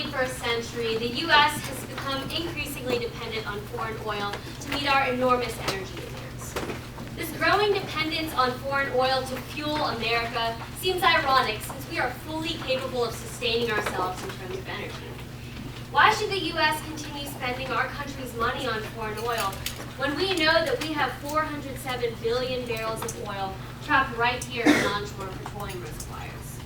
21st century, the U.S. has become increasingly dependent on foreign oil to meet our enormous energy demands. This growing dependence on foreign oil to fuel America seems ironic since we are fully capable of sustaining ourselves in terms of energy. Why should the U.S. continue spending our country's money on foreign oil when we know that we have 407 billion barrels of oil trapped right here in onshore petroleum reservoirs?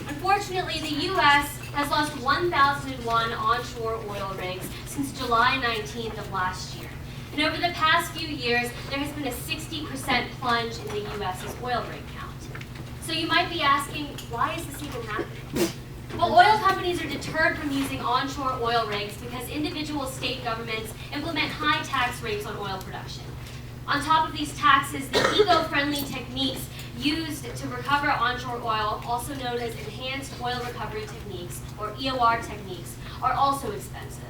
Unfortunately, the U.S. has lost 1,001 onshore oil rigs since July 19th of last year. And over the past few years, there has been a 60% plunge in the U.S.'s oil rig count. So you might be asking, why is this even happening? Well, oil companies are deterred from using onshore oil rigs because individual state governments implement high tax rates on oil production. On top of these taxes, the eco-friendly techniques used to recover onshore oil, also known as enhanced oil recovery techniques, or EOR techniques, are also expensive.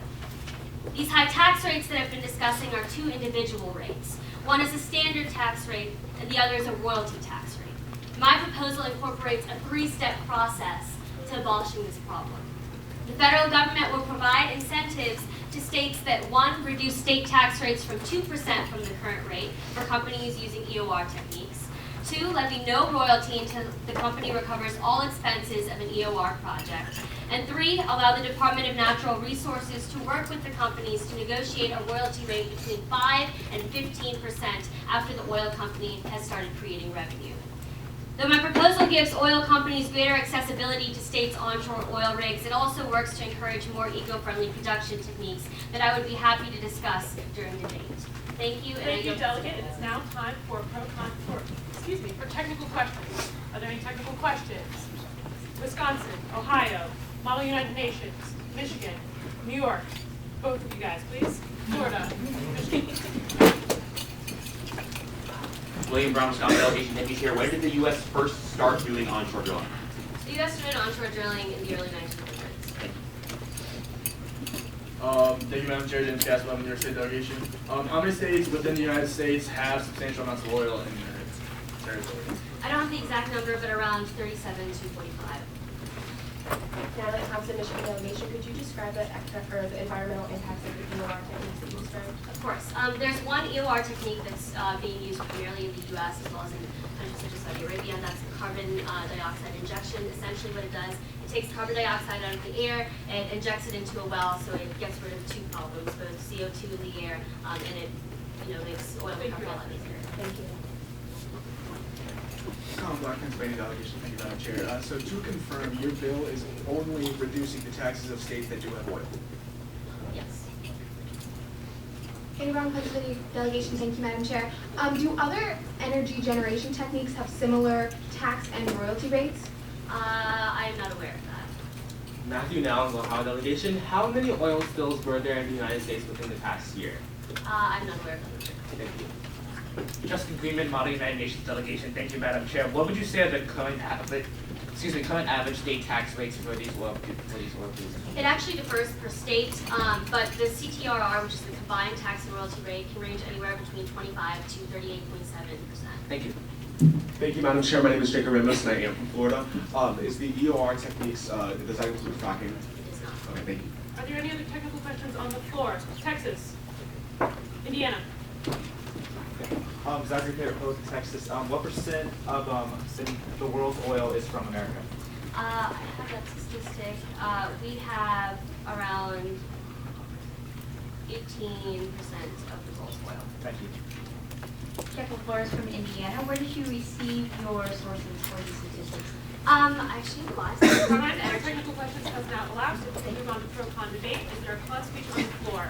These high tax rates that I've been discussing are two individual rates. One is a standard tax rate, and the other is a royalty tax rate. My proposal incorporates a three-step process to abolishing this problem. The federal government will provide incentives to states that, one, reduce state tax rates from 2% from the current rate for companies using EOR techniques. Two, levy no royalty until the company recovers all expenses of an EOR project. And three, allow the Department of Natural Resources to work with the companies to negotiate a royalty rate between 5 and 15% after the oil company has started creating revenue. Though my proposal gives oil companies greater accessibility to states' onshore oil rigs, it also works to encourage more eco-friendly production techniques that I would be happy to discuss during debate. Thank you. Thank you, Delegate. It is now time for for technical questions. Are there any technical questions? Wisconsin, Ohio, Model United Nations, Michigan, New York. Both of you guys, please. Florida, Michigan. William Brown, Wisconsin delegation. Thank you, Chair. When did the U.S. first start doing onshore drilling? The U.S. started onshore drilling in the early 1900s. Thank you, Madam Chair. James Caswell, New York State delegation. How many states within the United States have substantial amounts of oil in their territory? I don't have the exact number, but around 37 to 45. Natalie Thompson, Michigan delegation. Could you describe the environmental impacts of the EOR techniques that you described? Of course. There's one EOR technique that's being used primarily in the U.S. as well as in countries such as Saudi Arabia, and that's carbon dioxide injection. Essentially what it does, it takes carbon dioxide out of the air and injects it into a well, so it gets rid of two problems, both CO2 in the air, and it makes oil recovery a lot easier. Thank you. Colin Black, Pennsylvania delegation. Thank you, Madam Chair. So to confirm, your bill is only reducing the taxes of states that do have oil. Yes. Katie Brown, Pennsylvania delegation. Thank you, Madam Chair. Do other energy generation techniques have similar tax and royalty rates? I am not aware of that. Matthew Nowell, Ohio delegation. How many oil spills were there in the United States within the past year? I'm not aware of that. Thank you. Justin Greenman, Model United Nations delegation. Thank you, Madam Chair. What would you say are the current average state tax rates for these oil fields? It actually differs per state, but the CTRR, which is the combined tax and royalty rate, can range anywhere between 25 to 38.7%. Thank you. Thank you, Madam Chair. My name is Jacob Ramos, and I am from Florida. Is the EOR techniques, does that include fracking? It is not. Okay, thank you. Are there any other technical questions on the floor? Texas, Indiana. Zachary Taylor, Post, Texas. What percent of the world's oil is from America? I have that statistic. We have around 18% of the world's oil. Thank you. Jekyll Flores from Indiana. Where did you receive your sources for these statistics? Actually, last Time for technical questions has now elapsed. We'll move on to pro-con debate. Is there a clause speech on the floor?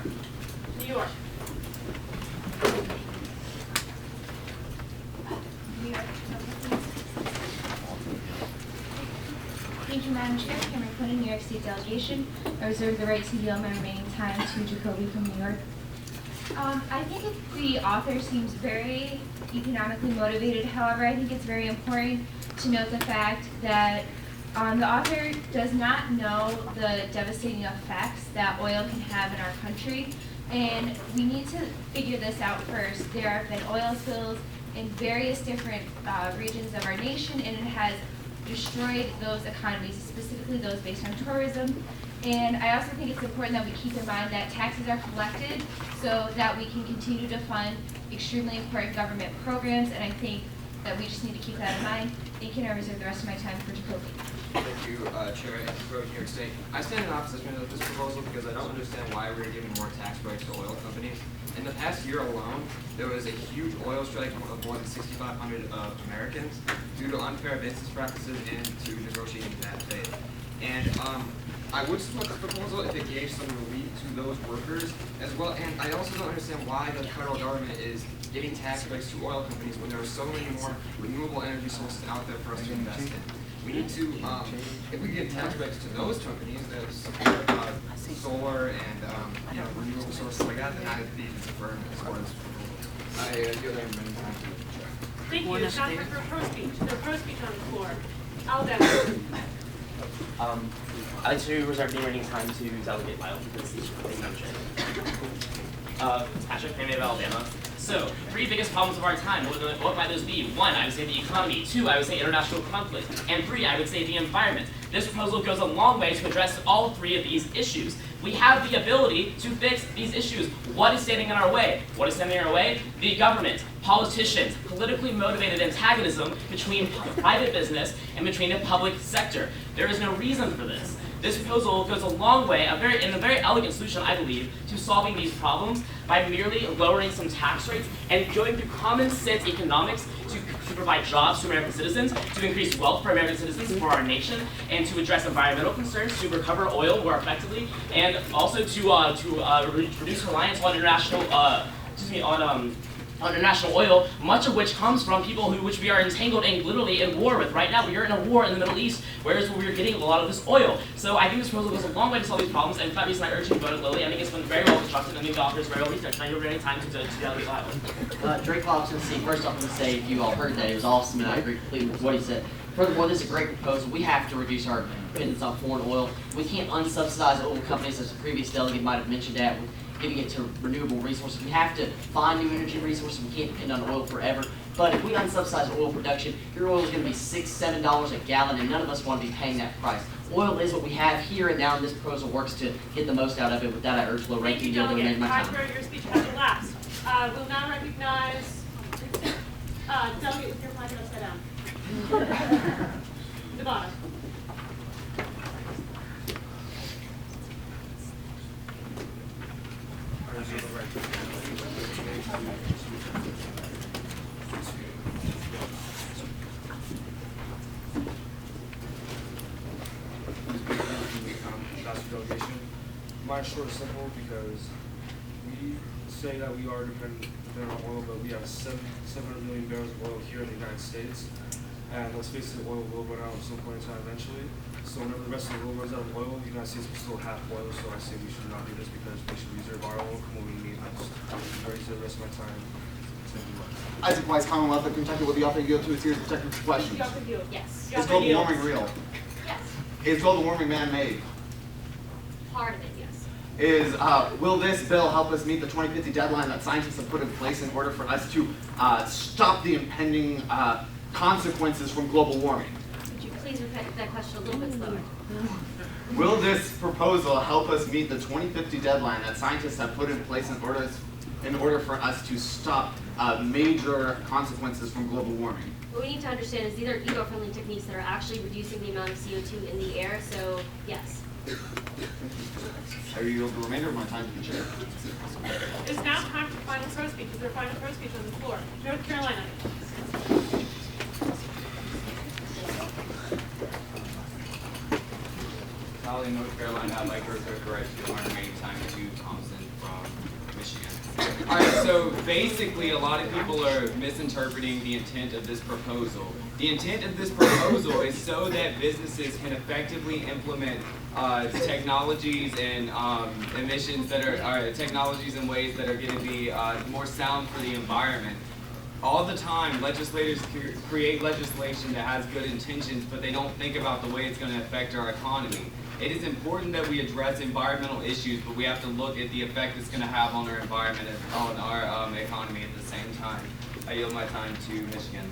New York. Thank you, Madam Chair. Cameron Quinn, New York State delegation. I reserve the right to yield my remaining time to Jacoby from New York. I think the author seems very economically motivated. However, I think it's very important to note the fact that the author does not know the devastating effects that oil can have in our country, and we need to figure this out first. There have been oil spills in various different regions of our nation, and it has destroyed those economies, specifically those based on tourism. And I also think it's important that we keep in mind that taxes are collected so that we can continue to fund extremely important government programs, and I think that we just need to keep that in mind. Thank you, and I reserve the rest of my time for Jacoby. Thank you, Chair, and for New York State. I stand in opposition to this proposal because I don't understand why we're giving more tax breaks to oil companies. In the past year alone, there was a huge oil strike of more than 6,500 Americans due to unfair business practices and to negotiating bad faith. And I would support this proposal if it gave some relief to those workers as well. And I also don't understand why the federal government is giving tax breaks to oil companies when there are so many more renewable energy sources out there for us to invest in. We need to, if we give tax breaks to those companies that support solar and renewable sources like that, then I'd be for this proposal. I yield many times to the Chair. Thank you. It's time for pro speech. The pro speech on the floor. Alabama. I'd like to reserve the remaining time to delegate my own speech. Thank you, Madam Chair. Patrick, May of Alabama. So, 3 biggest problems of our time, what might those be? 1, I would say the economy. 2, I would say international conflict. And 3, I would say the environment. This proposal goes a long way to address all 3 of these issues. We have the ability to fix these issues. What is standing in our way? What is standing in our way? The government, politicians, politically motivated antagonism between private business and between the public sector. There is no reason for this. This proposal goes a long way, in a very elegant solution, I believe, to solving these problems by merely lowering some tax rates and going through common sense economics to provide jobs to American citizens, to increase wealth for American citizens, for our nation, and to address environmental concerns, to recover oil more effectively, and also to reduce reliance on international oil, much of which comes from people which we are entangled and literally in war with. Right now, we are in a war in the Middle East, whereas we are getting a lot of this oil. So I think this proposal goes a long way to solve these problems, and for that reason I urge you to vote it Lily. I think it's been very well constructed, and I think the author is very well researched, and I don't have any time to delegate Iowa. Drake Lobson, first off, I'm going to say, if you all heard that, it was awesome, and I agree completely with what he said. Furthermore, this is a great proposal. We have to reduce our dependence on foreign oil. We can't unsubsidize oil companies, as the previous delegate might have mentioned that, with giving it to renewable resources. We have to find new energy resources. We can't depend on oil forever. But if we unsubsidize oil production, your oil is going to be $6, $7 a gallon, and none of us want to be paying that price. Oil is what we have here and now, and this proposal works to get the most out of it. With that, I urge low ranking to eliminate my time. Your speech has the last. We'll now recognize delegate with your flag upside down. Nevada. Delegation. Mine's short and simple because we say that we are dependent on oil, but we have 700 million barrels of oil here in the United States. And let's face it, oil will run out at some point in time eventually. So whenever the rest of the world runs out of oil, the United States will still have oil. So I say we should not do this because we should reserve our oil when we need it. I reserve the rest of my time. Isaac Weiss, Commonwealth of Kentucky, will the author yield to a series of technical questions? Yes. Is global warming real? Yes. Is global warming man-made? Part of it, yes. Will this bill help us meet the 2050 deadline that scientists have put in place in order for us to stop the impending consequences from global warming? Would you please repeat that question a little bit slower? Will this proposal help us meet the 2050 deadline that scientists have put in place in order for us to stop major consequences from global warming? What we need to understand is these are eco-friendly techniques that are actually reducing the amount of CO2 in the air, so yes. I yield the remainder of my time to the chair. It's now time for final pro speech. Is there a final pro speech on the floor? North Carolina. Raleigh, North Carolina, I'd like to reserve the right to give my remaining time to Thompson from Michigan. Alright, so basically a lot of people are misinterpreting the intent of this proposal. The intent of this proposal is so that businesses can effectively implement technologies and emissions that are technologies in ways that are going to be more sound for the environment. All the time, legislators create legislation that has good intentions, but they don't think about the way it's going to affect our economy. It is important that we address environmental issues, but we have to look at the effect it's going to have on our environment and on our economy at the same time. I yield my time to Michigan.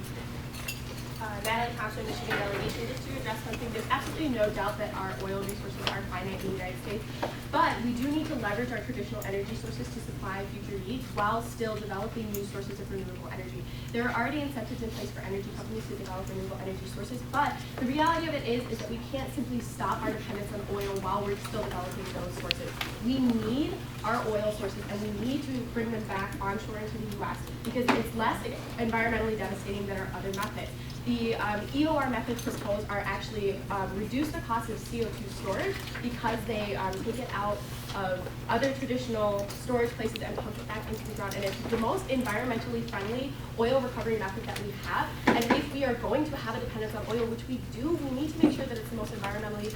Natalie Thompson, Michigan delegation, just to address something. There's absolutely no doubt that our oil resources are finite in the United States, but we do need to leverage our traditional energy sources to supply future needs while still developing new sources of renewable energy. There are already incentives in place for energy companies to develop renewable energy sources, but the reality of it is that we can't simply stop our dependence on oil while we're still developing those sources. We need our oil sources, and we need to bring them back onshore into the U.S. because it's less environmentally devastating than our other methods. The EOR methods proposed are actually reduce the cost of CO2 storage because they take it out of other traditional storage places and pump it back into the ground. And it's the most environmentally friendly oil recovery method that we have. And if we are going to have a dependence on oil, which we do, we need to make sure that it's the most environmentally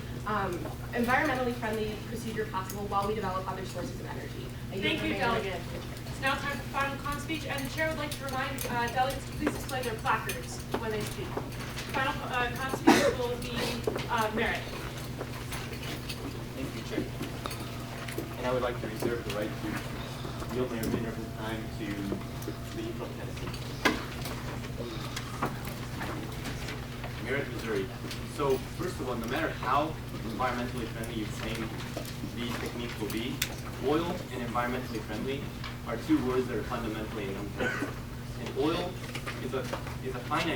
friendly procedure possible while we develop other sources of energy. Thank you, delegate. It's now time for final con speech, and the chair would like to remind delegates to please display their placards when they speak. Final con speech will be Merritt. Thank you, Chair. And I would like to reserve the right to yield my remainder of the time to the from Tennessee. Merritt, Missouri. So, first of all, no matter how environmentally friendly you claim these techniques will be, oil and environmentally friendly are two words that are fundamentally unconnected. And oil is a finite